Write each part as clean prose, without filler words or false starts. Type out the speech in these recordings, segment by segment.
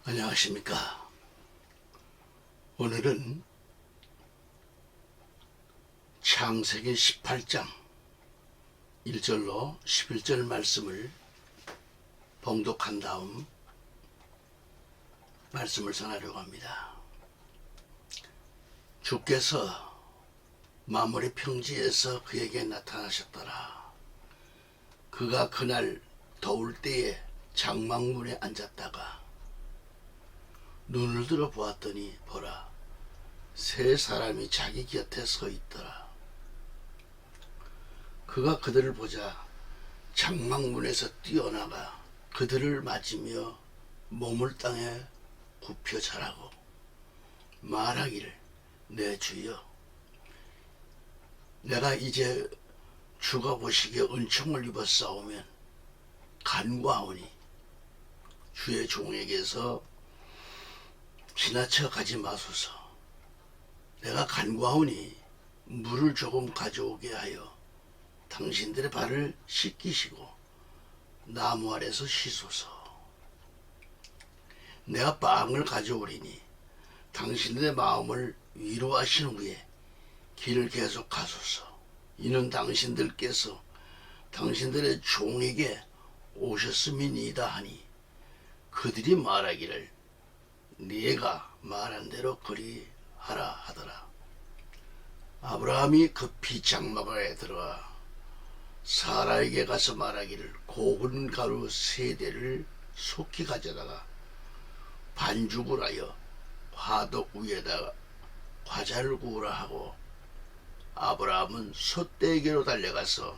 안녕하십니까. 오늘은 창세기 18장 1절로 11절 말씀을 봉독한 다음 말씀을 전하려고 합니다. 주께서 마므리 평지에서 그에게 나타나셨더라. 그가 그날 더울 때에 장막문에 앉았다가 눈을 들어 보았더니 보라, 세 사람이 자기 곁에 서 있더라. 그가 그들을 보자 장막문에서 뛰어나가 그들을 맞으며 몸을 땅에 굽혀 절하고 말하기를, 내 주여, 내가 이제 주가 보시기에 은총을 입었사오면 간구하오니 주의 종에게서 지나쳐 가지 마소서. 내가 간구하오니 물을 조금 가져오게 하여 당신들의 발을 씻기시고 나무 아래서 쉬소서. 내가 빵을 가져오리니 당신들의 마음을 위로하신 후에 길을 계속 가소서. 이는 당신들께서 당신들의 종에게 오셨음이니이다 하니 그들이 말하기를, 네가 말한 대로 그리하라 하더라. 아브라함이 급히 장막에 들어가 사라에게 가서 말하기를, 고운 가루 3대를 속히 가져다가 반죽을 하여 화덕 위에다가 과자를 구우라 하고, 아브라함은 솥대기로 달려가서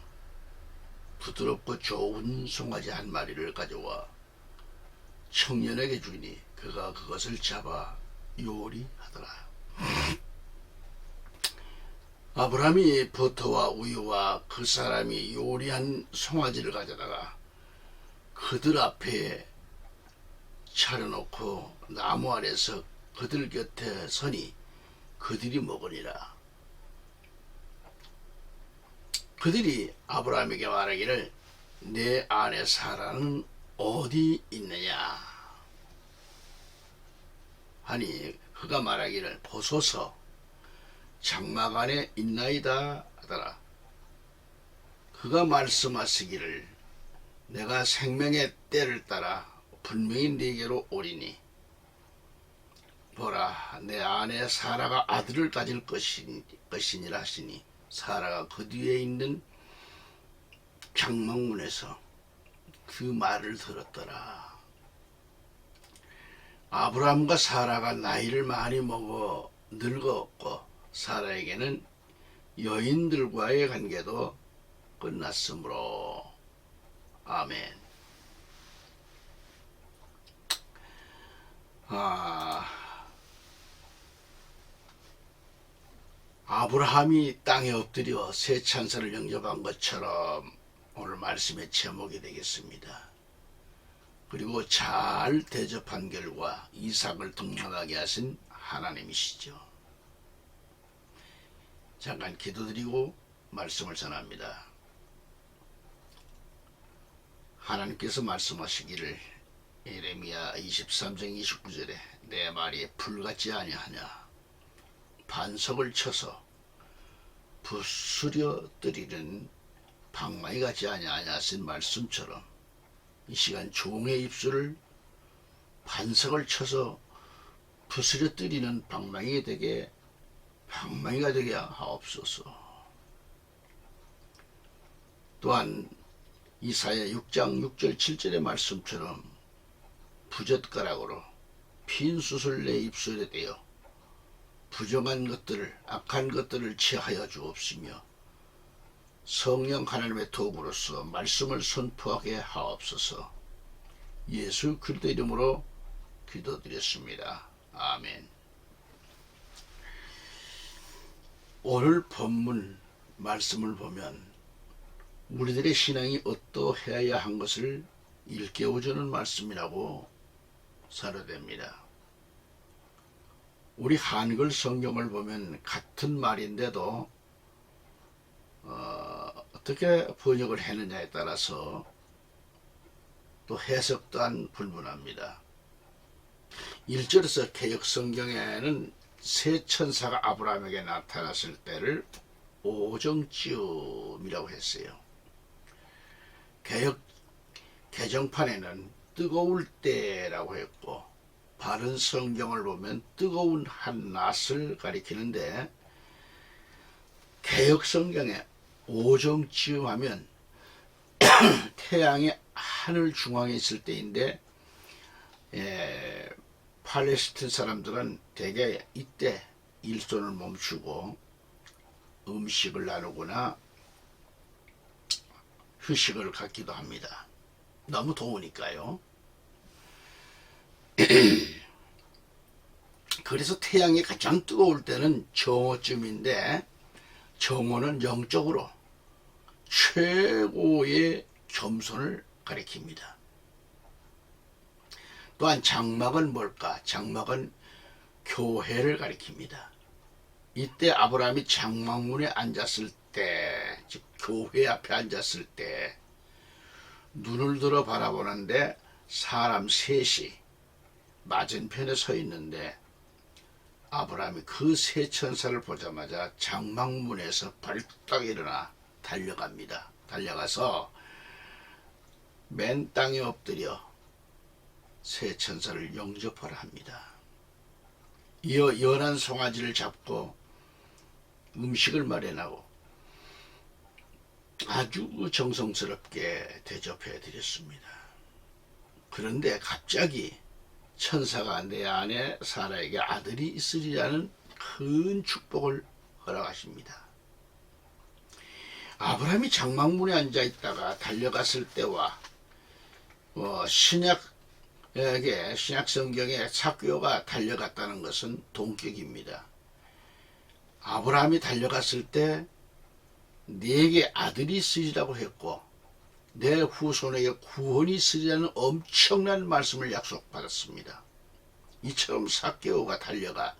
부드럽고 좋은 송아지 한 마리를 가져와 청년에게 주니 그가 그것을 잡아 요리하더라. 아브라함이 버터와 우유와 그 사람이 요리한 송아지를 가져다가 그들 앞에 차려놓고 나무 아래서 그들 곁에 서니 그들이 먹으니라. 그들이 아브라함에게 말하기를, 내 아내 사라는 어디 있느냐 하니 그가 말하기를, 보소서, 장막 안에 있나이다 하더라. 그가 말씀하시기를, 내가 생명의 때를 따라 분명히 네게로 오리니 보라, 내 아내 사라가 아들을 가질 것이니라 하시니 사라가 그 뒤에 있는 장막문에서 그 말을 들었더라. 아브라함과 사라가 나이를 많이 먹어 늙었고 사라에게는 여인들과의 관계도 끝났으므로. 아멘. 아브라함이 땅에 엎드려 새 찬사를 영접한 것처럼 오늘 말씀의 제목이 되겠습니다. 그리고 잘 대접한 결과 이삭을 등록하게 하신 하나님이시죠. 잠깐 기도드리고 말씀을 전합니다. 하나님께서 말씀하시기를, 예레미야 23장 29절에 내 말이 불같지 아니하냐, 반석을 쳐서 부수려 뜨리는 방망이 같지 아니하냐 하신 말씀처럼 이 시간 종의 입술을 반석을 쳐서 부수려 뜨리는 방망이가 되게 하옵소서. 또한 이사야 6장 6절 7절의 말씀처럼 부젓가락으로 핀 숯을 내 입술에 대어 부정한 것들을, 악한 것들을 취하여 주옵시며 성령 하나님의 도구로서 말씀을 선포하게 하옵소서. 예수 그리스도 이름으로 기도드렸습니다. 아멘. 오늘 본문 말씀을 보면 우리들의 신앙이 어떠해야 한 것을 일깨워주는 말씀이라고 사료됩니다. 우리 한글 성경을 보면 같은 말인데도 어떻게 번역을 했느냐에 따라서 또 해석 또한 불문합니다. 1절에서 개역 성경에는 새 천사가 아브라함에게 나타났을 때를 오정쯤이라고 했어요. 개역 개정판에는 뜨거울 때라고 했고, 바른 성경을 보면 뜨거운 한낮을 가리키는데, 개역 성경에 오정쯤 하면 태양이 하늘 중앙에 있을 때인데, 팔레스틴 사람들은 대개 이때 일손을 멈추고 음식을 나누거나 휴식을 갖기도 합니다. 너무 더우니까요. 그래서 태양이 가장 뜨거울 때는 정오쯤인데, 정오는 영적으로 최고의 겸손을 가리킵니다. 또한 장막은 뭘까? 장막은 교회를 가리킵니다. 이때 아브라함이 장막문에 앉았을 때, 즉 교회 앞에 앉았을 때 눈을 들어 바라보는데 사람 셋이 맞은편에 서 있는데, 아브라함이 그 세 천사를 보자마자 장막문에서 벌떡 일어나 달려갑니다. 달려가서 맨 땅에 엎드려 세 천사를 영접하라 합니다. 이어 연한 송아지를 잡고 음식을 마련하고 아주 정성스럽게 대접해 드렸습니다. 그런데 갑자기 천사가 내 안에 사라에게 아들이 있으리라는 큰 축복을 허락하십니다. 아브라함이 장막문에 앉아 있다가 달려갔을 때와 신약 성경에 삭개오가 달려갔다는 것은 동격입니다. 아브라함이 달려갔을 때 네게 아들이 있으리라고 했고, 내 후손에게 구원이 있으리라는 엄청난 말씀을 약속받았습니다. 이처럼 삭개오가 달려가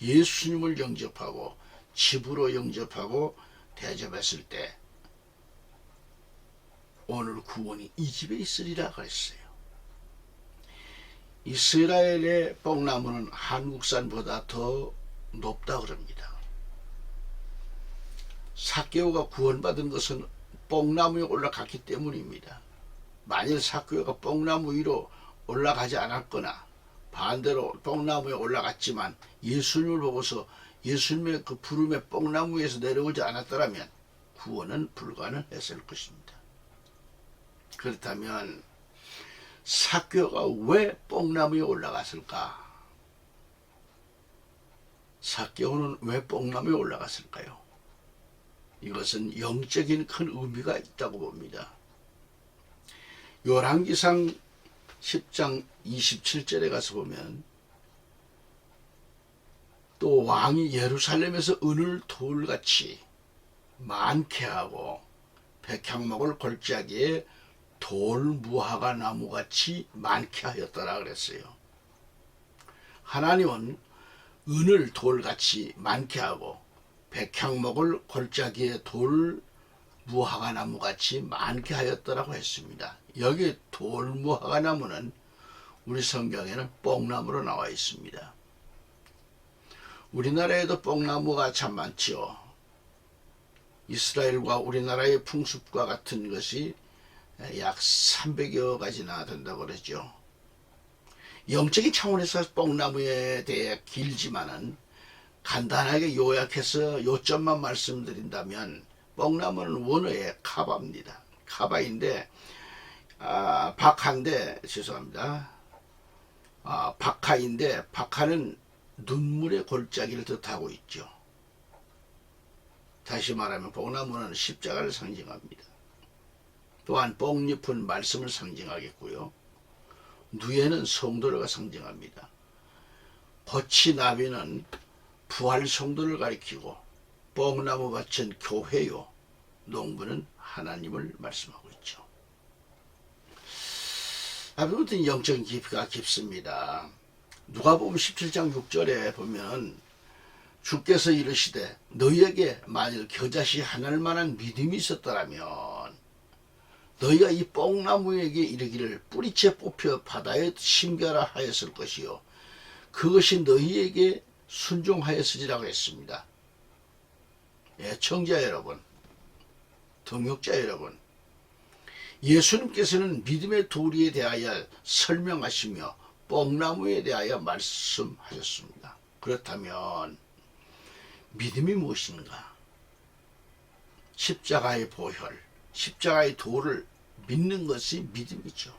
예수님을 영접하고 집으로 영접하고 대접했을 때 오늘 구원이 이 집에 있으리라 그랬어요. 이스라엘의 뽕나무는 한국산보다 더 높다 그럽니다. 삭개오가 구원받은 것은 뽕나무에 올라갔기 때문입니다. 만일 삭개오가 뽕나무 위로 올라가지 않았거나 반대로 뽕나무에 올라갔지만 예수님을 보고서 예수님의 그 부름의 뽕나무 위에서 내려오지 않았더라면 구원은 불가능했을 것입니다. 그렇다면 삭개오가 왜 뽕나무에 올라갔을까? 삭개오는 왜 뽕나무에 올라갔을까요? 이것은 영적인 큰 의미가 있다고 봅니다. 열왕기상 10장 27절에 가서 보면, 또 왕이 예루살렘에서 은을 돌같이 많게 하고 백향목을 골짜기에 돌무화과 나무같이 많게 하였더라 그랬어요. 하나님은 은을 돌같이 많게 하고 백향목을 골짜기에 돌무화과 나무같이 많게 하였더라고 했습니다. 여기 돌무화과 나무는 우리 성경에는 뽕나무로 나와 있습니다. 우리나라에도 뽕나무가 참 많지요. 이스라엘과 우리나라의 풍습과 같은 것이 약 300여 가지나 된다고 그러죠. 영적인 차원에서 뽕나무에 대해 길지만은 간단하게 요약해서 요점만 말씀드린다면, 뽕나무는 원어의 카바입니다. 카바인데 박하인데 박하는 눈물의 골짜기를 뜻하고 있죠. 다시 말하면 뽕나무는 십자가를 상징합니다. 또한 뽕잎은 말씀을 상징하겠고요. 누에는 성도를 상징합니다. 벚이 나비는 부활 성도를 가리키고, 뽕나무 밭은 교회요, 농부는 하나님을 말씀하고 있죠. 아무튼 영적인 깊이가 깊습니다. 누가복음 17장 6절에 보면 주께서 이르시되 너희에게 만일 겨자씨 하나일 만한 믿음이 있었더라면 너희가 이 뽕나무에게 이르기를 뿌리째 뽑혀 바다에 심겨라 하였을 것이요 그것이 너희에게 순종하였으리라고 했습니다. 애청자 여러분, 동역자 여러분, 예수님께서는 믿음의 도리에 대하여 설명하시며 뽕나무에 대하여 말씀하셨습니다. 그렇다면 믿음이 무엇인가? 십자가의 보혈, 십자가의 도를 믿는 것이 믿음이죠.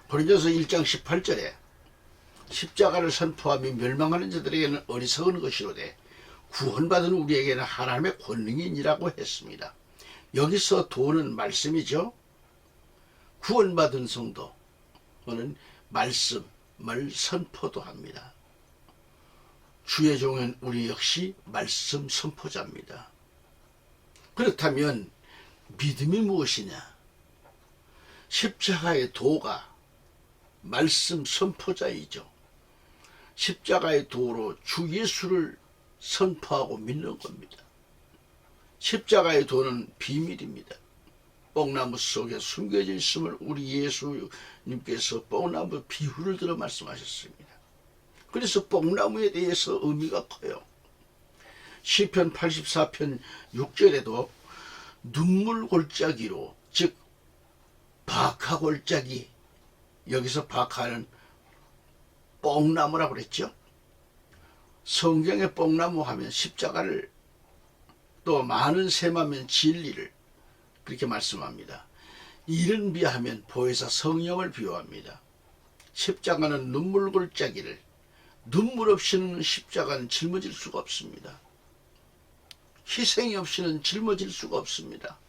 고린도서 1장 18절에 십자가를 선포하며 멸망하는 자들에게는 어리석은 것이로되 구원받은 우리에게는 하나님의 권능이니라고 했습니다. 여기서 도는 말씀이죠. 구원받은 성도는 말씀을 선포도 합니다. 주의 종은 우리 역시 말씀 선포자입니다. 그렇다면 믿음이 무엇이냐? 십자가의 도가 말씀 선포자이죠. 십자가의 도로 주 예수를 선포하고 믿는 겁니다. 십자가의 도는 비밀입니다. 뽕나무 속에 숨겨져 있음을 우리 예수님께서 뽕나무 비유를 들어 말씀하셨습니다. 그래서 뽕나무에 대해서 의미가 커요. 시편 84편 6절에도 눈물 골짜기로, 즉 박하 골짜기, 여기서 박하는 뽕나무라고 그랬죠. 성경의 뽕나무 하면 십자가를, 또 많은 셈하면 진리를 그렇게 말씀합니다. 이른 비하면 보혜사 성령을 비유합니다. 십자가는 눈물 골짜기를, 눈물 없이는 십자가는 짊어질 수가 없습니다. 희생이 없이는 짊어질 수가 없습니다.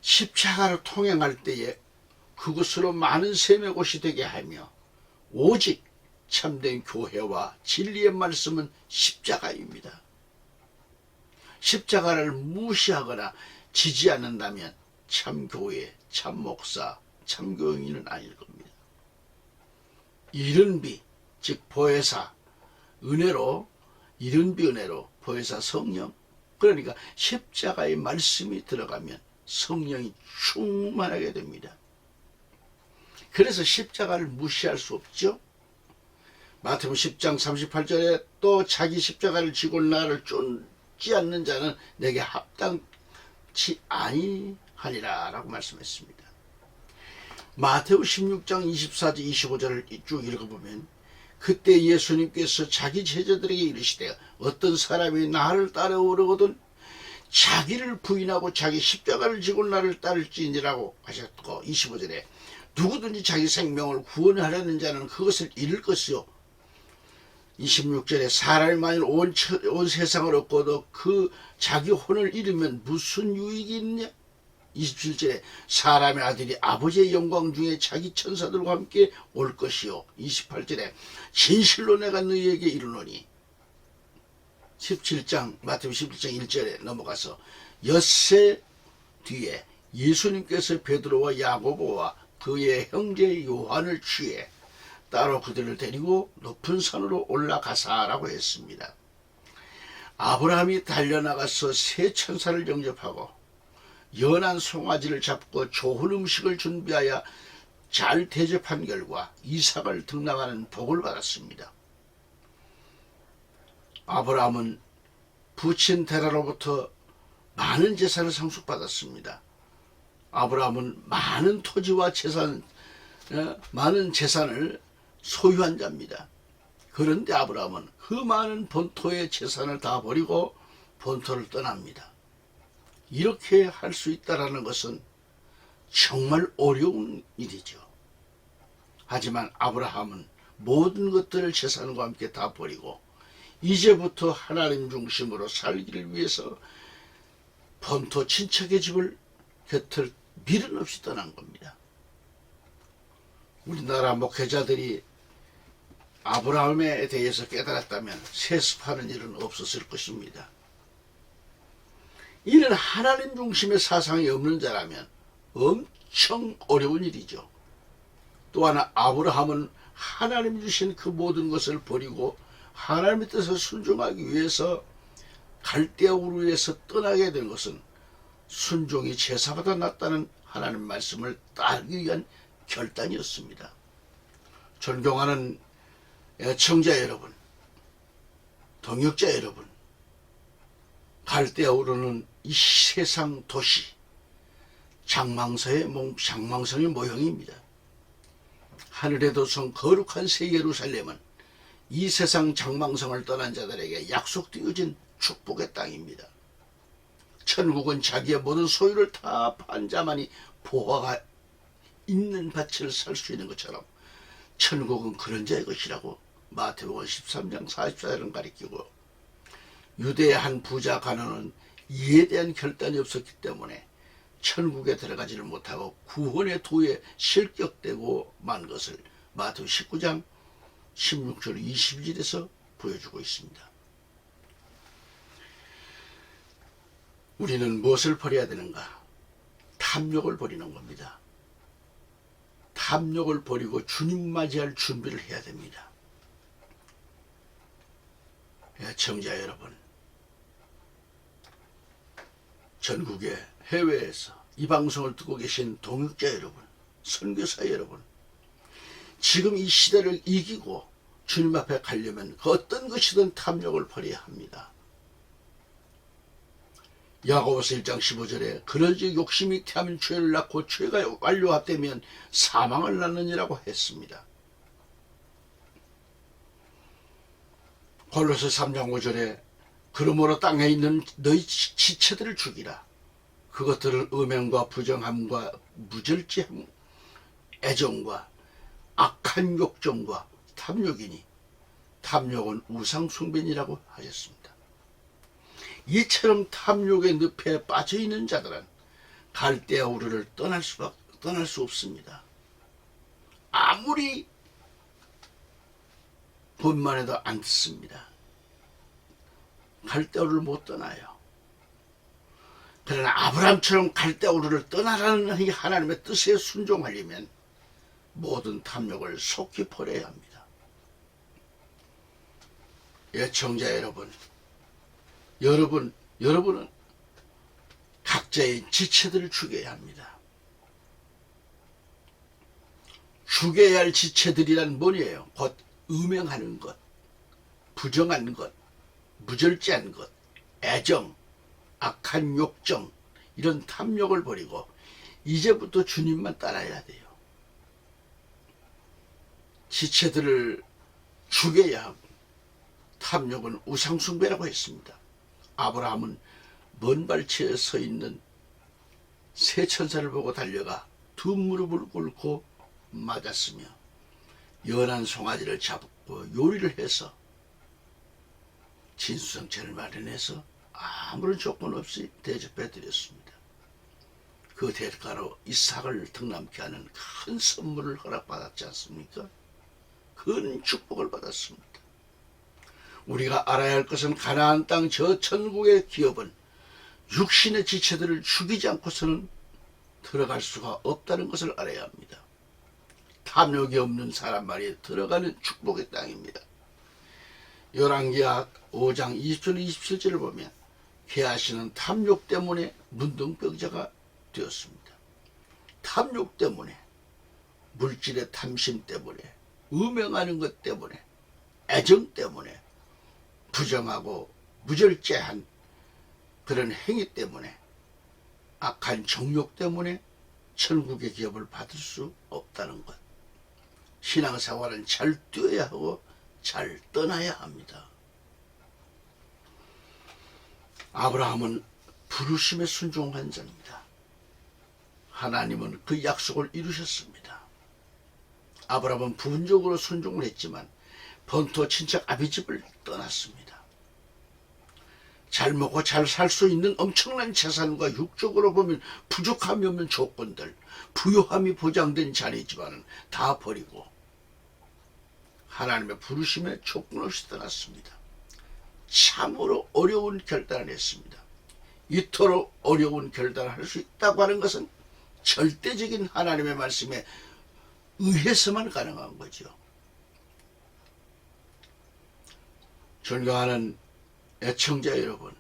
십자가를 통행할 때에 그것으로 많은 셈의 곳이 되게 하며 오직 참된 교회와 진리의 말씀은 십자가입니다. 십자가를 무시하거나 지지 않는다면 참교회, 참목사, 참교인은 아닐 겁니다. 이른비, 즉 보혜사 은혜로, 이른비 은혜로 보혜사 성령, 그러니까 십자가의 말씀이 들어가면 성령이 충만하게 됩니다. 그래서 십자가를 무시할 수 없죠. 마태복음 10장 38절에 또 자기 십자가를 지고 나를 쫓지 않는 자는 내게 합당치 아니하리라 라고 말씀했습니다. 마태복음 16장 24절 25절을 쭉 읽어보면 그때 예수님께서 자기 제자들에게 이르시되 어떤 사람이 나를 따라오려거든 자기를 부인하고 자기 십자가를 지고 나를 따를지니라고 하셨고, 25절에 누구든지 자기 생명을 구원하려는 자는 그것을 잃을 것이요, 26절에 사람이 만일 온 세상을 얻고도 그 자기 혼을 잃으면 무슨 유익이 있냐. 27절에 사람의 아들이 아버지의 영광 중에 자기 천사들과 함께 올 것이요. 28절에 진실로 내가 너희에게 이르노니. 17장 마태복음 17장 1절에 넘어가서 엿새 뒤에 예수님께서 베드로와 야고보와 그의 형제 요한을 취해 따로 그들을 데리고 높은 산으로 올라가사라고 했습니다. 아브라함이 달려나가서 세 천사를 영접하고 연한 송아지를 잡고 좋은 음식을 준비하여 잘 대접한 결과 이삭을 등락하는 복을 받았습니다. 아브라함은 부친 데라로부터 많은 재산을 상속받았습니다. 아브라함은 많은 토지와 많은 재산을 소유한 자입니다. 그런데 아브라함은 그 많은 본토의 재산을 다 버리고 본토를 떠납니다. 이렇게 할 수 있다는 것은 정말 어려운 일이죠. 하지만 아브라함은 모든 것들을 재산과 함께 다 버리고 이제부터 하나님 중심으로 살기를 위해서 본토 친척의 집을 곁을 미련 없이 떠난 겁니다. 우리나라 목회자들이 아브라함에 대해서 깨달았다면 세습하는 일은 없었을 것입니다. 이는 하나님 중심의 사상이 없는 자라면 엄청 어려운 일이죠. 또 하나 아브라함은 하나님 주신 그 모든 것을 버리고 하나님의 뜻을 순종하기 위해서 갈대아 우르에서 떠나게 된 것은 순종이 제사보다 낫다는 하나님 말씀을 따르기 위한 결단이었습니다. 존경하는 애청자 여러분, 동역자 여러분, 갈대아 우르는 이 세상 도시 장망성의 모형입니다. 하늘의 도성 거룩한 새 예루살렘은 이 세상 장망성을 떠난 자들에게 약속되어진 축복의 땅입니다. 천국은 자기의 모든 소유를 다 판 자만이 보화가 있는 밭을 살 수 있는 것처럼 천국은 그런 자의 것이라고 마태복음 13장 44절은 가리키고, 유대의 한 부자 간원은 이에 대한 결단이 없었기 때문에 천국에 들어가지를 못하고 구원의 도에 실격되고 만 것을 마태복음 19장 16절 22절에서 보여주고 있습니다. 우리는 무엇을 버려야 되는가? 탐욕을 버리는 겁니다. 탐욕을 버리고 주님 맞이할 준비를 해야 됩니다. 애청자 여러분, 전국의 해외에서 이 방송을 듣고 계신 동역자 여러분, 선교사 여러분, 지금 이 시대를 이기고 주님 앞에 가려면 그 어떤 것이든 탐욕을 버려야 합니다. 야고보서 1장 15절에 그러지 욕심이 태하면 죄를 낳고 죄가 완료되면 사망을 낳느니라고 했습니다. 골로새 3장 5절에 그러므로 땅에 있는 너희 지체들을 죽이라. 그것들은 음행과 부정함과 무절제함, 애정과 악한 욕정과 탐욕이니 탐욕은 우상숭배니라고 하셨습니다. 이처럼 탐욕의 늪에 빠져있는 자들은 갈대아 우르를 떠날 수 없습니다. 아무리 본만 해도 안 듣습니다. 갈대아 우르를 못 떠나요. 그러나 아브라함처럼 갈대아 우르를 떠나라는 이 하나님의 뜻에 순종하려면 모든 탐욕을 속히 버려야 합니다. 애청자 여러분은 각자의 지체들을 죽여야 합니다. 죽여야 할 지체들이란 뭐예요? 곧 음행하는 것, 부정한 것, 무절제한 것, 애정, 악한 욕정, 이런 탐욕을 버리고 이제부터 주님만 따라야 돼요. 지체들을 죽여야 하고, 탐욕은 우상숭배라고 했습니다. 아브라함은 먼 발치에 서 있는 새 천사를 보고 달려가 두 무릎을 꿇고 맞았으며 연한 송아지를 잡고 요리를 해서 진수성찬을 마련해서 아무런 조건 없이 대접해 드렸습니다. 그 대가로 이삭을 등남케 하는 큰 선물을 허락받았지 않습니까? 큰 축복을 받았습니다. 우리가 알아야 할 것은 가나안 땅 저 천국의 기업은 육신의 지체들을 죽이지 않고서는 들어갈 수가 없다는 것을 알아야 합니다. 탐욕이 없는 사람 말이 들어가는 축복의 땅입니다. 열왕기하 5장 20절 27절을 보면 게하시는 탐욕 때문에 문둥병자가 되었습니다. 탐욕 때문에, 물질의 탐심 때문에, 음행하는 것 때문에, 애정 때문에, 부정하고 무절제한 그런 행위 때문에, 악한 정욕 때문에 천국의 기업을 받을 수 없다는 것. 신앙생활은 잘 뛰어야 하고 잘 떠나야 합니다. 아브라함은 부르심에 순종한 자입니다. 하나님은 그 약속을 이루셨습니다. 아브라함은 부분적으로 순종을 했지만 본토 친척 아비집을 떠났습니다. 잘 먹고 잘 살 수 있는 엄청난 재산과 육적으로 보면 부족함이 없는 조건들, 부유함이 보장된 자리지만 다 버리고 하나님의 부르심에 조건 없이 떠났습니다. 참으로 어려운 결단을 했습니다. 이토록 어려운 결단을 할 수 있다고 하는 것은 절대적인 하나님의 말씀에 의해서만 가능한 거죠. 존경하는 애청자 여러분,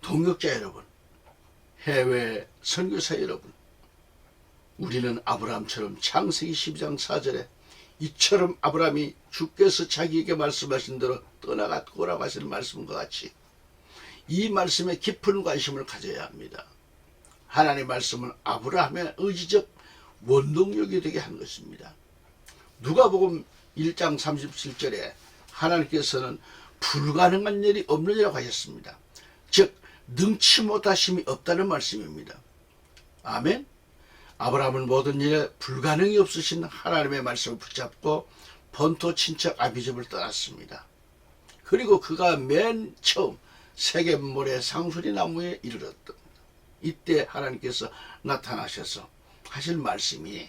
동역자 여러분, 해외 선교사 여러분, 우리는 아브라함처럼 창세기 12장 4절에 이처럼 아브라함이 주께서 자기에게 말씀하신 대로 떠나갔고 오라고 하시는 말씀과 같이 이 말씀에 깊은 관심을 가져야 합니다. 하나님의 말씀은 아브라함의 의지적 원동력이 되게 한 것입니다. 누가복음 1장 37절에 하나님께서는 불가능한 일이 없느니라고 하셨습니다. 즉 능치 못하심이 없다는 말씀입니다. 아멘. 아브라함은 모든 일에 불가능이 없으신 하나님의 말씀을 붙잡고 본토 친척 아비집을 떠났습니다. 그리고 그가 맨 처음 세겜 모래 상수리 나무에 이르렀다. 이때 하나님께서 나타나셔서 하신 말씀이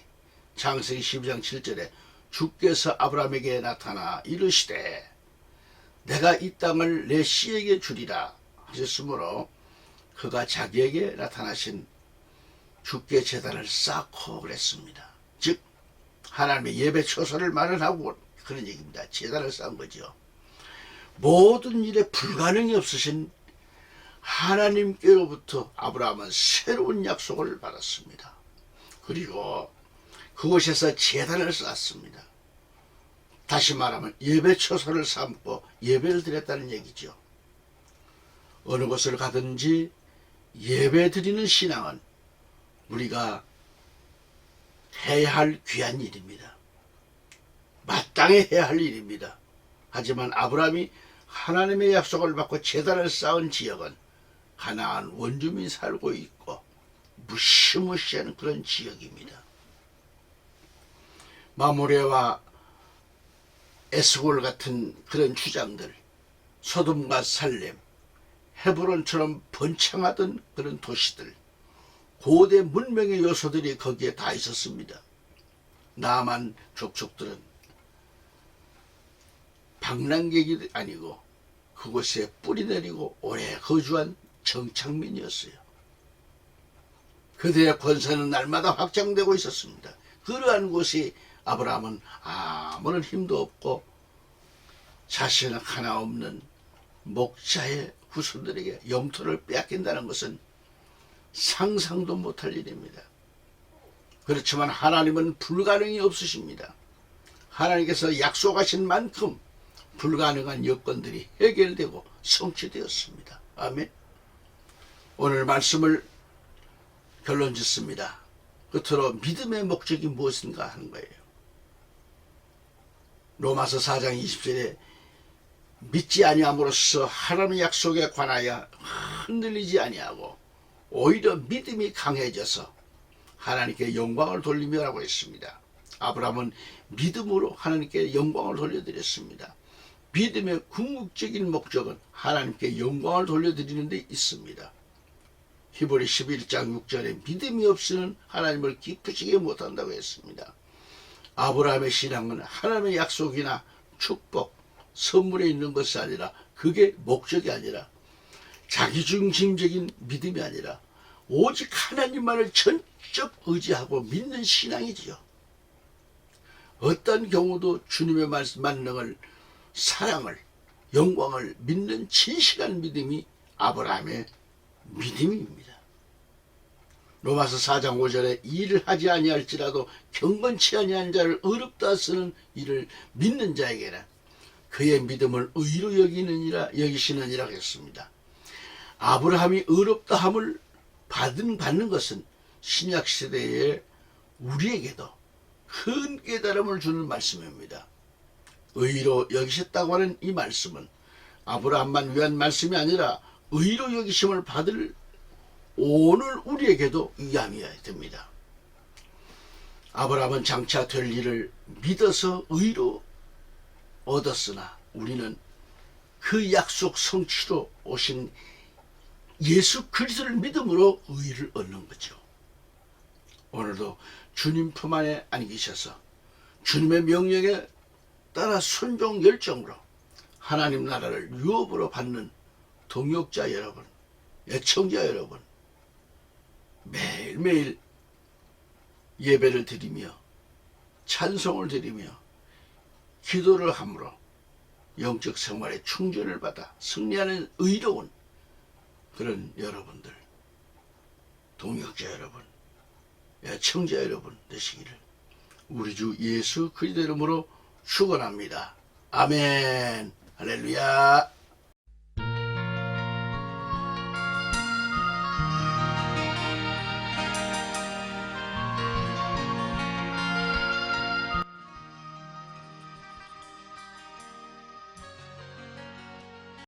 창세기 12장 7절에 주께서 아브라함에게 나타나 이르시되 내가 이 땅을 내 씨에게 주리라 하셨으므로 그가 자기에게 나타나신 주께 제단을 쌓고 그랬습니다. 즉 하나님의 예배 초소를 마련하고 그런 얘기입니다. 제단을 쌓은 거죠. 모든 일에 불가능이 없으신 하나님께로부터 아브라함은 새로운 약속을 받았습니다. 그리고 그곳에서 제단을 쌓았습니다. 다시 말하면 예배 초소를 삼고 예배를 드렸다는 얘기죠. 어느 곳을 가든지 예배 드리는 신앙은 우리가 해야 할 귀한 일입니다. 마땅히 해야 할 일입니다. 하지만 아브라함이 하나님의 약속을 받고 제단을 쌓은 지역은 가나안 원주민이 살고 있고 무시무시한 그런 지역입니다. 마모레와 에스골 같은 그런 주장들, 소돔과 살렘, 헤브론처럼 번창하던 그런 도시들, 고대 문명의 요소들이 거기에 다 있었습니다. 남한 족속들은 방랑객이 아니고 그곳에 뿌리 내리고 오래 거주한 정착민이었어요. 그들의 권세는 날마다 확장되고 있었습니다. 그러한 곳이 아브라함은 아무런 힘도 없고 자신 하나 없는 목자의 후손들에게 영토를 빼앗긴다는 것은 상상도 못할 일입니다. 그렇지만 하나님은 불가능이 없으십니다. 하나님께서 약속하신 만큼 불가능한 여건들이 해결되고 성취되었습니다. 아멘. 오늘 말씀을 결론 짓습니다. 끝으로 믿음의 목적이 무엇인가 하는 거예요. 로마서 4장 20절에 믿지 아니함으로써 하나님의 약속에 관하여 흔들리지 아니하고 오히려 믿음이 강해져서 하나님께 영광을 돌리며라고 했습니다. 아브라함은 믿음으로 하나님께 영광을 돌려드렸습니다. 믿음의 궁극적인 목적은 하나님께 영광을 돌려드리는 데 있습니다. 히브리 11장 6절에 믿음이 없이는 하나님을 기쁘시게 못한다고 했습니다. 아브라함의 신앙은 하나님의 약속이나 축복, 선물에 있는 것이 아니라 그게 목적이 아니라 자기중심적인 믿음이 아니라 오직 하나님만을 전적 의지하고 믿는 신앙이지요. 어떤 경우도 주님의 만능을, 사랑을, 영광을 믿는 진실한 믿음이 아브라함의 믿음입니다. 로마서 4장 5절에 일을 하지 아니할지라도 경건치 아니한 자를 의롭다 쓰는 일을 믿는 자에게는 그의 믿음을 의로 여기시느니라 했습니다. 아브라함이 의롭다함을 받는 것은 신약 시대에 우리에게도 큰 깨달음을 주는 말씀입니다. 의로 여기셨다고 하는 이 말씀은 아브라함만 위한 말씀이 아니라 의로 여기심을 받을 오늘 우리에게도 위함이어야 됩니다. 아브라함은 장차 될 일을 믿어서 의로 얻었으나 우리는 그 약속 성취로 오신 예수 그리스도를 믿음으로 의를 얻는 거죠. 오늘도 주님 품 안에 안기셔서 주님의 명령에 따라 순종 열정으로 하나님 나라를 유업으로 받는 동역자 여러분, 애청자 여러분, 매일매일 예배를 드리며 찬송을 드리며 기도를 함으로 영적 생활에 충전을 받아 승리하는 의로운 그런 여러분들, 동역자 여러분, 애청자 여러분 되시기를 우리 주 예수 그리스도 이름으로 축원합니다. 아멘. 할렐루야.